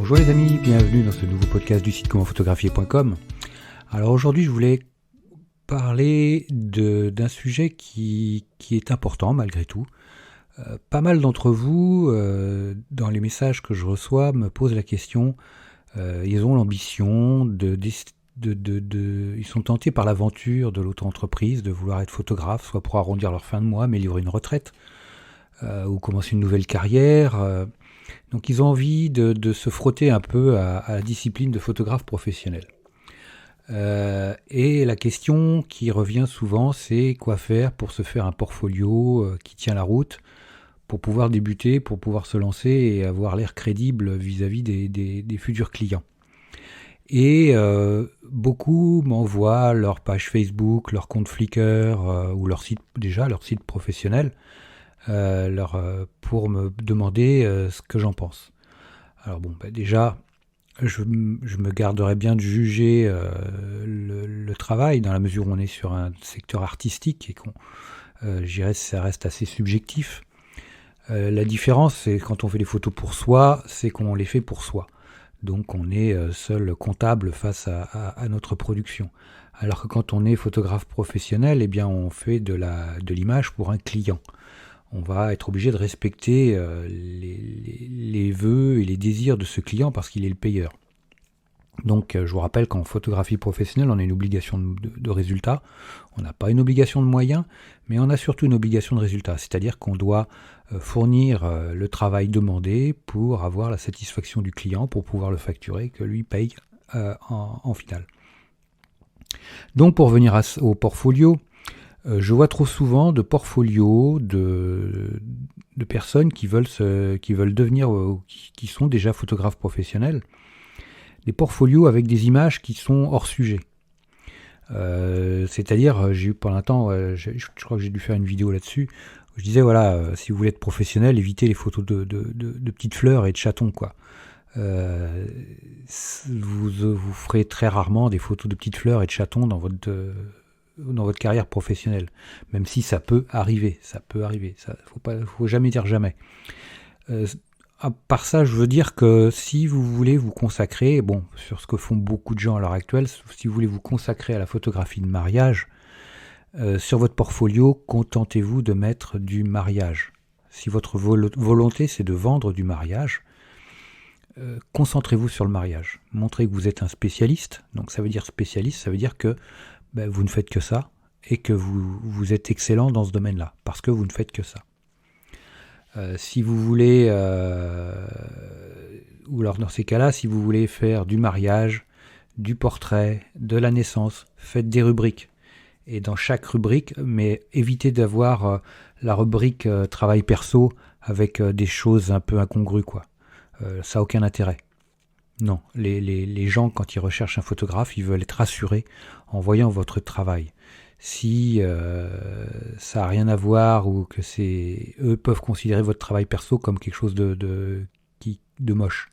Bonjour les amis, bienvenue dans ce nouveau podcast du site commentphotographier.com. Alors aujourd'hui je voulais parler d'un sujet qui est important malgré tout. Pas mal d'entre vous, dans les messages que je reçois, me posent la question, ils ont l'ambition ils sont tentés par l'aventure de l'auto-entreprise, de vouloir être photographe, soit pour arrondir leur fin de mois, améliorer une retraite, ou commencer une nouvelle carrière. Donc ils ont envie de se frotter un peu à la discipline de photographe professionnel. Et la question qui revient souvent, c'est quoi faire pour se faire un portfolio qui tient la route, pour pouvoir débuter, pour pouvoir se lancer et avoir l'air crédible vis-à-vis des futurs clients. Et beaucoup m'envoient leur page Facebook, leur compte Flickr ou leur site professionnel pour me demander ce que j'en pense. Alors bon, déjà, je me garderai bien de juger le travail dans la mesure où on est sur un secteur artistique et je dirais que ça reste assez subjectif. La différence, c'est quand on fait des photos pour soi, c'est qu'on les fait pour soi. Donc on est seul comptable face à notre production. Alors que quand on est photographe professionnel, eh bien on fait de l'image pour un client. On va être obligé de respecter les vœux et les désirs de ce client parce qu'il est le payeur. Donc je vous rappelle qu'en photographie professionnelle, on a une obligation de résultat. On n'a pas une obligation de moyens, mais on a surtout une obligation de résultat. C'est-à-dire qu'on doit fournir le travail demandé pour avoir la satisfaction du client, pour pouvoir le facturer, que lui paye en finale. Donc pour revenir au portfolio, je vois trop souvent de portfolios de personnes qui veulent devenir, qui sont déjà photographes professionnels, des portfolios avec des images qui sont hors sujet. C'est-à-dire, j'ai eu pendant un temps, je crois que j'ai dû faire une vidéo là-dessus, où je disais, voilà, si vous voulez être professionnel, évitez les photos de petites fleurs et de chatons, quoi. Vous ferez très rarement des photos de petites fleurs et de chatons dans votre carrière professionnelle, même si ça peut arriver, faut jamais dire jamais. À part ça, je veux dire que si vous voulez vous consacrer, sur ce que font beaucoup de gens à l'heure actuelle, si vous voulez vous consacrer à la photographie de mariage, sur votre portfolio, contentez-vous de mettre du mariage. Si votre volonté c'est de vendre du mariage, concentrez-vous sur le mariage. Montrez que vous êtes un spécialiste. Donc ça veut dire spécialiste, ça veut dire que vous ne faites que ça et que vous êtes excellent dans ce domaine-là, parce que vous ne faites que ça. Si vous voulez, ou alors dans ces cas-là, si vous voulez faire du mariage, du portrait, de la naissance, faites des rubriques. Et dans chaque rubrique, mais évitez d'avoir la rubrique travail perso avec des choses un peu incongrues, quoi. Ça n'a aucun intérêt. Non, les gens, quand ils recherchent un photographe, ils veulent être rassurés en voyant votre travail. Si ça n'a rien à voir ou que eux peuvent considérer votre travail perso comme quelque chose de moche.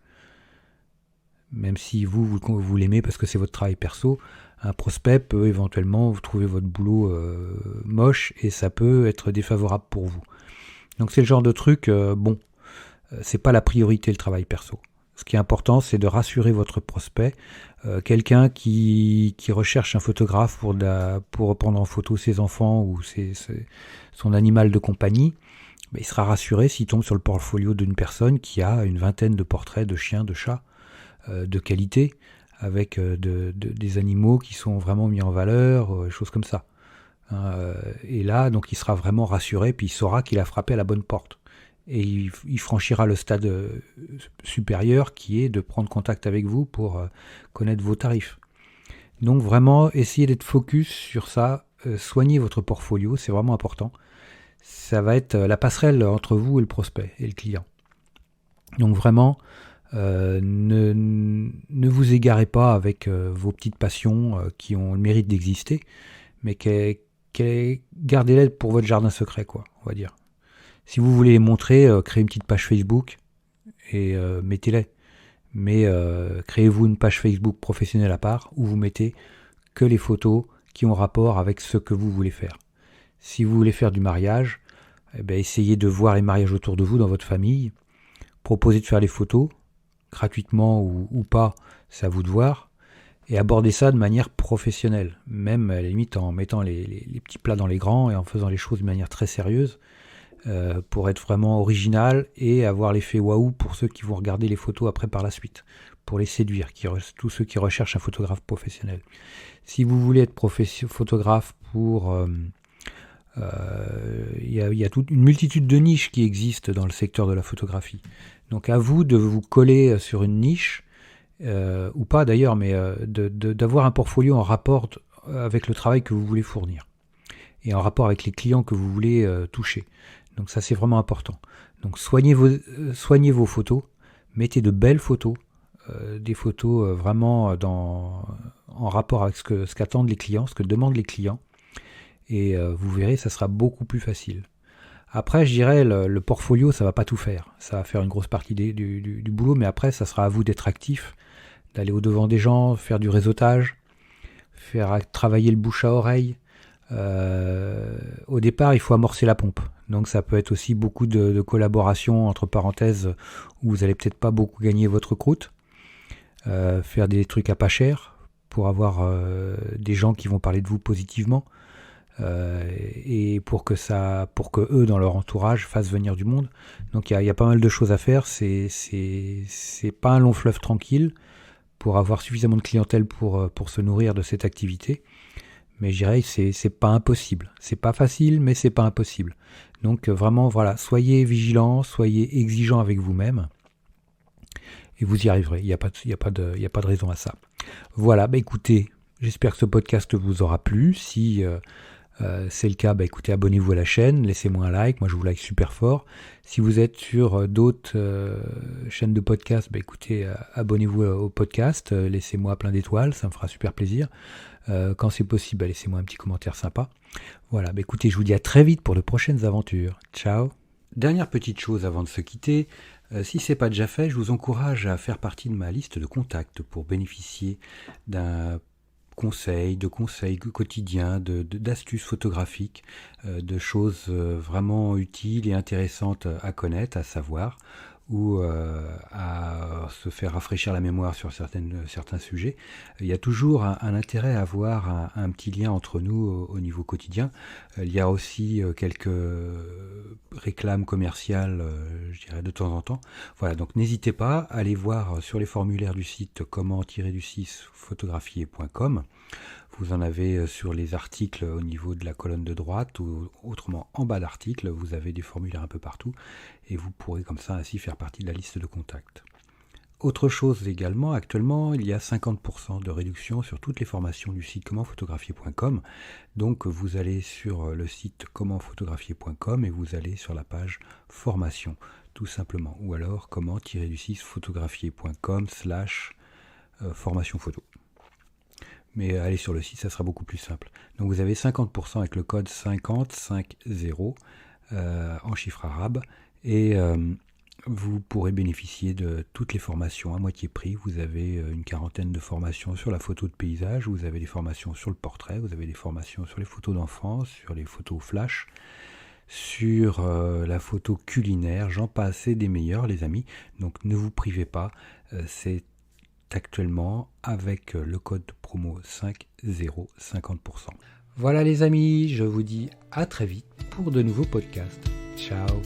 Même si vous l'aimez parce que c'est votre travail perso, un prospect peut éventuellement vous trouver votre boulot moche et ça peut être défavorable pour vous. Donc c'est le genre de truc, c'est pas la priorité le travail perso. Ce qui est important, c'est de rassurer votre prospect. Quelqu'un qui recherche un photographe pour prendre en photo ses enfants ou son animal de compagnie, il sera rassuré s'il tombe sur le portfolio d'une personne qui a une vingtaine de portraits de chiens, de chats, de qualité, avec des animaux qui sont vraiment mis en valeur, choses comme ça. Et là, donc, il sera vraiment rassuré, puis il saura qu'il a frappé à la bonne porte. Et il franchira le stade supérieur qui est de prendre contact avec vous pour connaître vos tarifs. Donc vraiment, essayez d'être focus sur ça, soignez votre portfolio, c'est vraiment important. Ça va être la passerelle entre vous et le prospect et le client. Donc vraiment, ne vous égarez pas avec vos petites passions qui ont le mérite d'exister, mais gardez-les pour votre jardin secret, quoi, on va dire. Si vous voulez les montrer, créez une petite page Facebook et mettez-les. Mais créez-vous une page Facebook professionnelle à part où vous mettez que les photos qui ont rapport avec ce que vous voulez faire. Si vous voulez faire du mariage, essayez de voir les mariages autour de vous dans votre famille. Proposez de faire les photos. gratuitement ou pas, c'est à vous de voir, et aborder ça de manière professionnelle, même à la limite en mettant les petits plats dans les grands et en faisant les choses de manière très sérieuse, pour être vraiment original et avoir l'effet waouh pour ceux qui vont regarder les photos après par la suite, pour les séduire, tous ceux qui recherchent un photographe professionnel. Si vous voulez être photographe pour... il y a toute une multitude de niches qui existent dans le secteur de la photographie. Donc à vous de vous coller sur une niche, ou pas d'ailleurs, mais d'avoir un portfolio en rapport avec le travail que vous voulez fournir et en rapport avec les clients que vous voulez toucher. Donc ça c'est vraiment important. Donc soignez vos photos, mettez de belles photos, des photos vraiment en rapport avec ce qu'attendent les clients, ce que demandent les clients, et vous verrez, ça sera beaucoup plus facile. Après, je dirais, le portfolio, ça va pas tout faire. Ça va faire une grosse partie du boulot, mais après, ça sera à vous d'être actif, d'aller au-devant des gens, faire du réseautage, faire travailler le bouche à oreille. Au départ, il faut amorcer la pompe. Donc ça peut être aussi beaucoup de collaboration, entre parenthèses, où vous allez peut-être pas beaucoup gagner votre croûte. Faire des trucs à pas cher pour avoir des gens qui vont parler de vous positivement, et pour que eux dans leur entourage fassent venir du monde. Donc il y a pas mal de choses à faire. C'est pas un long fleuve tranquille pour avoir suffisamment de clientèle pour se nourrir de cette activité. Mais je dirais que c'est pas impossible. C'est pas facile, mais c'est pas impossible. Donc vraiment, voilà, soyez vigilants, soyez exigeants avec vous-même, et vous y arriverez. Il n'y a pas de raison à ça. Voilà, écoutez, j'espère que ce podcast vous aura plu. Si c'est le cas, écoutez, abonnez-vous à la chaîne, laissez-moi un like. Moi, je vous like super fort. Si vous êtes sur d'autres chaînes de podcast, écoutez, abonnez-vous au podcast, laissez-moi plein d'étoiles, ça me fera super plaisir. Quand c'est possible, laissez-moi un petit commentaire sympa. Voilà, écoutez, je vous dis à très vite pour de prochaines aventures. Ciao. Dernière petite chose avant de se quitter, si ce n'est pas déjà fait, je vous encourage à faire partie de ma liste de contacts pour bénéficier de conseils quotidiens, d'astuces photographiques, de choses vraiment utiles et intéressantes à connaître, à savoir, ou à se faire rafraîchir la mémoire sur certains sujets. Il y a toujours un intérêt à avoir un petit lien entre nous au niveau quotidien. Il y a aussi quelques réclames commerciales, je dirais, de temps en temps. Voilà, donc n'hésitez pas à aller voir sur les formulaires du site comment-photographier.com. Vous en avez sur les articles au niveau de la colonne de droite, ou autrement en bas d'article, vous avez des formulaires un peu partout, et vous pourrez comme ça ainsi faire partie de la liste de contacts. Autre chose également, actuellement, il y a 50% de réduction sur toutes les formations du site commentphotographier.com. Donc vous allez sur le site commentphotographier.com et vous allez sur la page formation, tout simplement, ou alors comment-photographier.com/formation photo. Mais allez sur le site, ça sera beaucoup plus simple. Donc vous avez 50% avec le code 5050 en chiffre arabe, et vous pourrez bénéficier de toutes les formations à moitié prix. Vous avez une quarantaine de formations sur la photo de paysage, vous avez des formations sur le portrait, vous avez des formations sur les photos d'enfance, sur les photos flash, sur la photo culinaire, j'en passe, et des meilleurs, les amis. Donc ne vous privez pas, c'est actuellement avec le code promo 50 50%. Voilà les amis, je vous dis à très vite pour de nouveaux podcasts. Ciao.